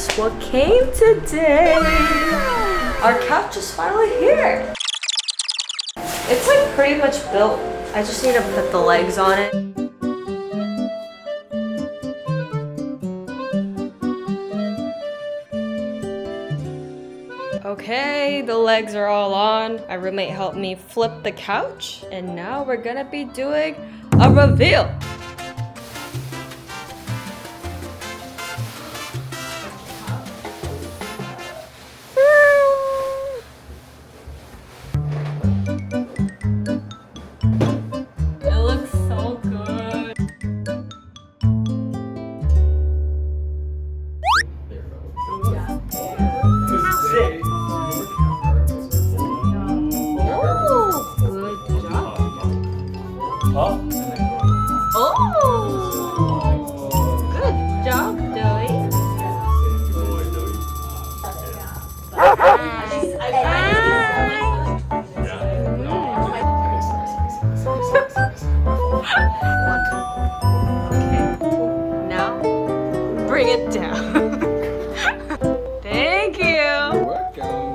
guess what came today? Our couch is finally here. It's like pretty much built. I just need to put the legs on it. Okay, the legs are all on. My roommate helped me flip the couch, and now we're gonna be doing a reveal. It looks so good. Bring it down. Thank you. You're welcome.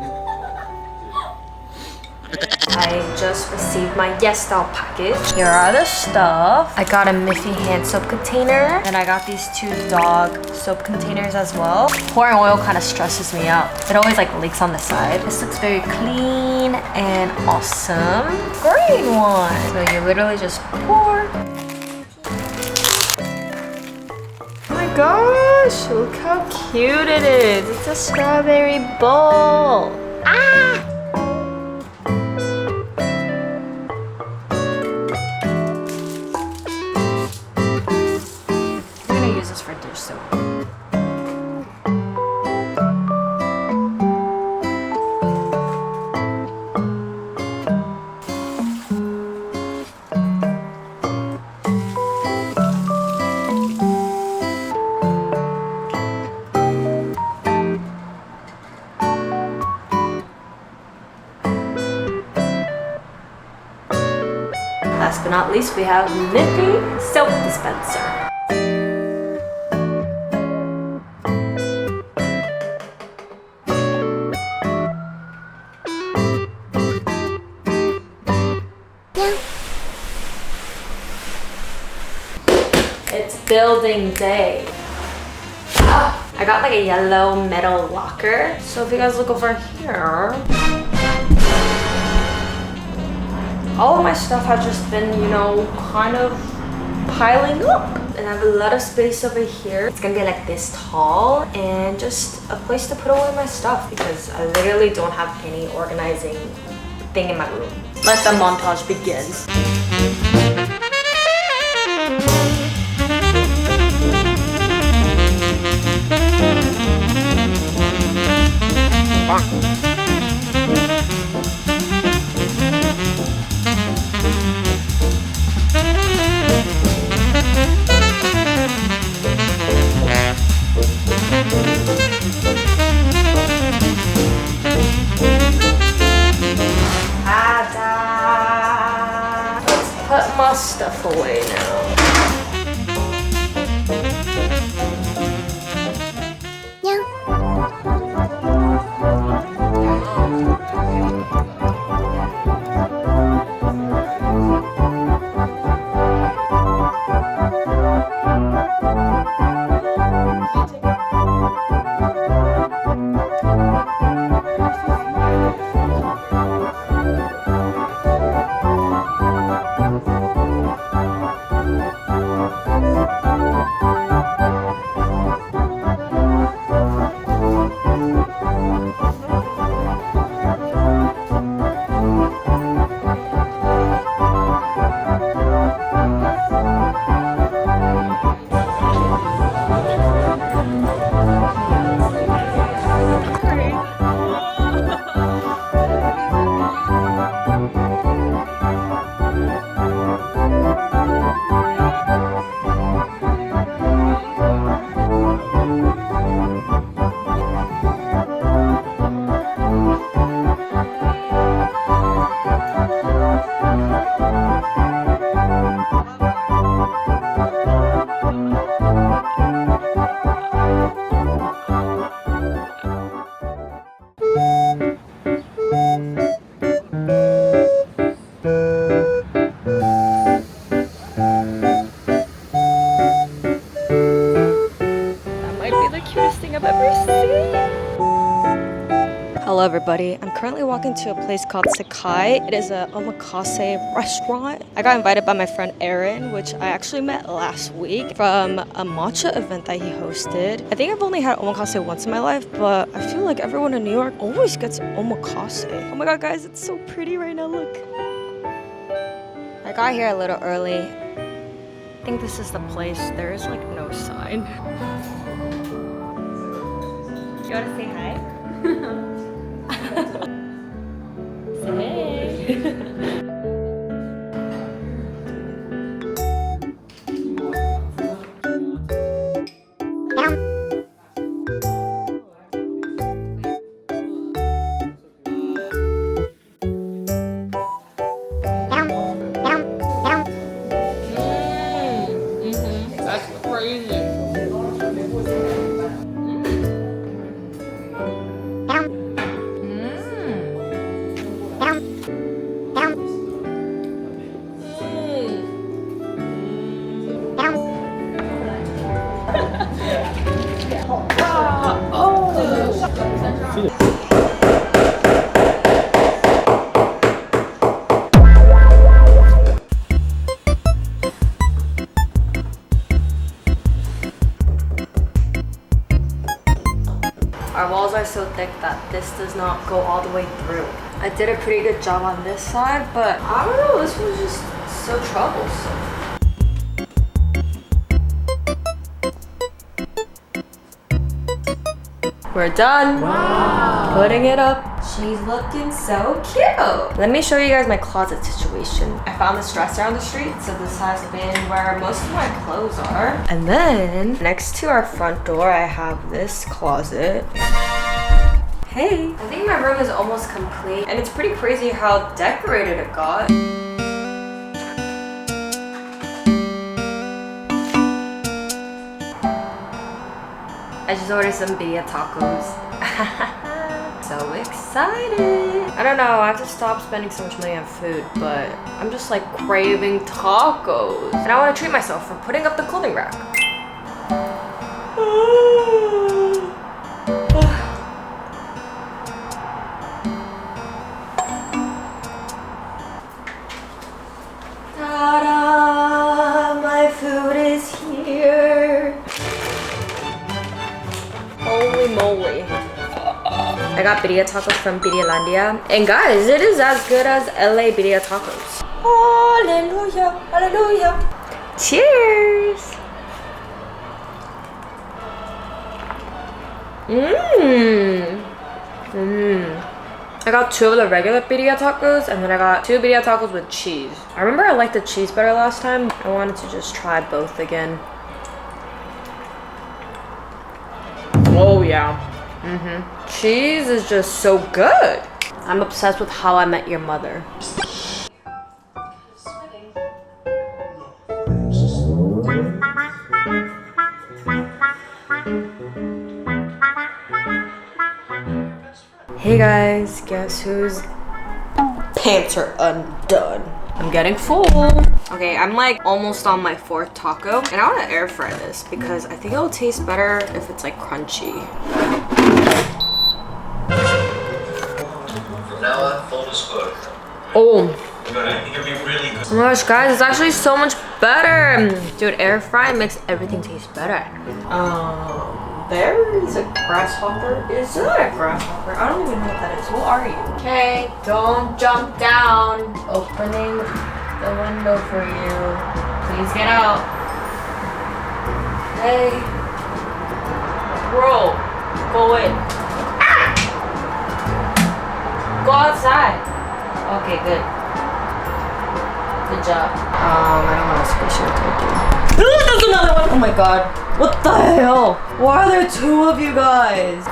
I just received my Yes Style package. Here are the stuff. I got a Miffy hand soap container, and I got these 2 dog soap containers as well. Pouring oil kind of stresses me out. It always like leaks on the side. This looks very clean and awesome. Green one. So you literally just pour. Gosh, look how cute it is. It's a strawberry bowl. Ah! I'm gonna use this for dish soap. Last but not least, we have Miffy soap dispenser. It's building day. I got like a yellow metal locker. So if you guys look over here, all of my stuff has just been, you know, kind of piling up. And I have a lot of space over here. It's gonna be like this tall and just a place to put away my stuff because I literally don't have any organizing thing in my room. Let the montage begin. Put my stuff away now. Hello everybody, I'm currently walking to a place called Sakai. It is a Omakase restaurant. I got invited by my friend Aaron, which I actually met last week from a matcha event that he hosted. I think I've only had Omakase once in my life, but I feel like everyone in New York always gets Omakase. Oh my god guys, it's so pretty right now, look. I got here a little early. I think this is the place. There is like no sign. You wanna say hi? Say hey. That's crazy. Our walls are so thick that this does not go all the way through. I did a pretty good job on this side, but I don't know, this was just so troublesome. We're done. Wow. Putting it up. She's looking so cute. Let me show you guys my closet situation. I found this dresser on the street, so this has been where most of my clothes are. And then next to our front door, I have this closet. Hey, I think my room is almost complete, and it's pretty crazy how decorated it got. I just ordered some birria tacos. So excited. I don't know, I have to stop spending so much money on food, but I'm just like craving tacos. And I want to treat myself for putting up the clothing rack. Ta-da! My food is here. Holy moly. I got birria tacos from Birrialandia. And guys, it is as good as LA birria tacos. Hallelujah, hallelujah. Cheers. I got 2 of the regular birria tacos, and then I got 2 birria tacos with cheese. I remember I liked the cheese better last time. I wanted to just try both again. Oh yeah. Cheese is just so good. I'm obsessed with How I Met Your Mother. Hey guys, guess whose pants are undone? I'm getting full. Okay, I'm like almost on my 4th taco, and I want to air fry this because I think it'll taste better if it's like crunchy. Vanilla, full disclosure. Oh. Good. I think it'd be really good. Oh my gosh, guys, it's actually so much better. Dude, air fry makes everything taste better. There is a grasshopper. Is that a grasshopper? I don't even know what that is. Who are you? Okay, don't jump down. Opening the window for you. Please get out. Hey. Bro, go in. Ah! Go outside. Okay, good. Good job. I don't want to squish your turkey. There's another one! Oh my god. What the hell? Why are there 2 of you guys?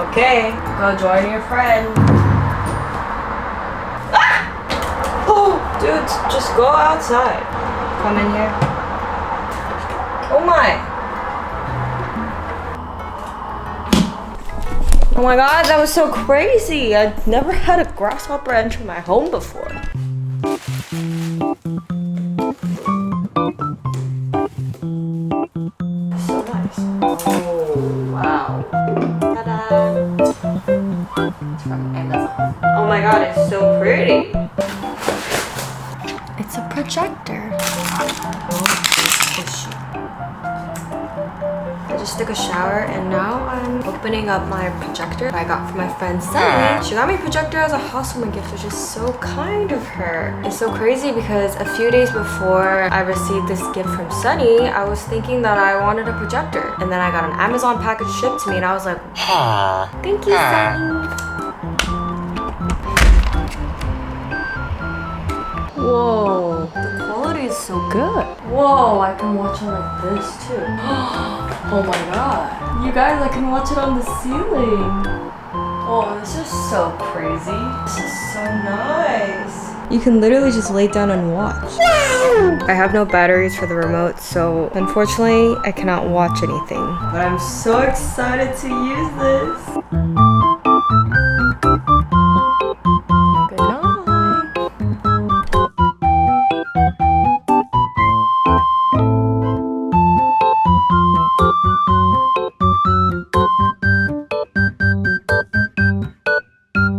Okay, go join your friend. Ah! Oh, dude, just go outside. Come in here. Oh my. Oh my god, that was so crazy. I've never had a grasshopper enter my home before. So nice. Oh, wow. Ta-da! It's from my god, it's so pretty. It's a projector. I just took a shower and now I'm opening up my projector I got from my friend Sunny. She got me a projector as a housewarming gift, which is so kind of her. It's so crazy because a few days before I received this gift from Sunny, I was thinking that I wanted a projector. And then I got an Amazon package shipped to me and I was like, thank you, Sunny. Whoa, the quality is so good. Whoa, I can watch it like this too. Oh my god. You guys, I can watch it on the ceiling. Oh, this is so crazy. This is so nice. You can literally just lay down and watch. I have no batteries for the remote, so unfortunately, I cannot watch anything. But I'm so excited to use this.